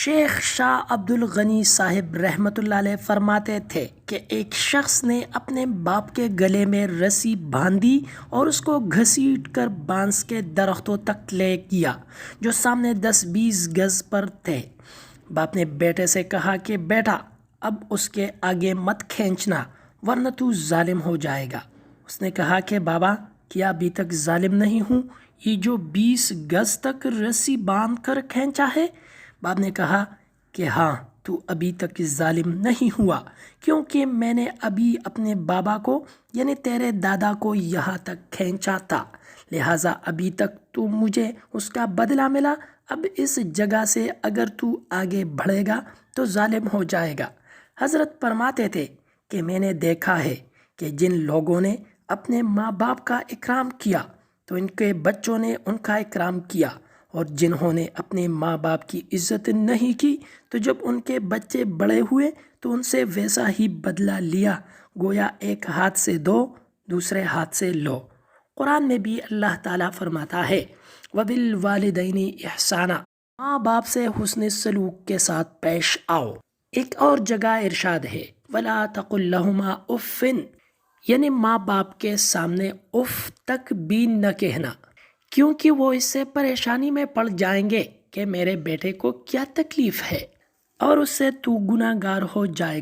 شیخ شاہ عبد الغنی صاحب رحمۃ اللہ علیہ فرماتے تھے کہ ایک شخص نے اپنے باپ کے گلے میں رسی باندھی اور اس کو گھسیٹ کر بانس کے درختوں تک لے گیا جو سامنے 10-20 گز پر تھے۔ باپ نے بیٹے سے کہا کہ بیٹا اب اس کے آگے مت کھینچنا ورنہ تو ظالم ہو جائے گا۔ اس نے کہا کہ بابا کیا ابھی تک ظالم نہیں ہوں؟ یہ جو 20 گز تک رسی باندھ کر کھینچا ہے؟ باپ نے کہا کہ ہاں تو ابھی تک ظالم نہیں ہوا، کیونکہ میں نے ابھی اپنے بابا کو یعنی تیرے دادا کو یہاں تک کھینچا تھا، لہٰذا ابھی تک تو مجھے اس کا بدلہ ملا۔ اب اس جگہ سے اگر تو آگے بڑھے گا تو ظالم ہو جائے گا۔ حضرت فرماتے تھے کہ میں نے دیکھا ہے کہ جن لوگوں نے اپنے ماں باپ کا اکرام کیا تو ان کے بچوں نے ان کا اکرام کیا، اور جنہوں نے اپنے ماں باپ کی عزت نہیں کی تو جب ان کے بچے بڑے ہوئے تو ان سے ویسا ہی بدلہ لیا، گویا ایک ہاتھ سے دو دوسرے ہاتھ سے لو۔ قرآن میں بھی اللہ تعالیٰ فرماتا ہے وَبِالْوَالِدَيْنِ احسانًا، ماں باپ سے حسن سلوک کے ساتھ پیش آؤ۔ ایک اور جگہ ارشاد ہے وَلَا تَقُل لَهُمَا اُفٍّ، یعنی ماں باپ کے سامنے اف تک بھی نہ کہنا، کیونکہ وہ اس سے پریشانی میں پڑ جائیں گے کہ میرے بیٹے کو کیا تکلیف ہے اور اس سے تو گناہ گار ہو جائے گا۔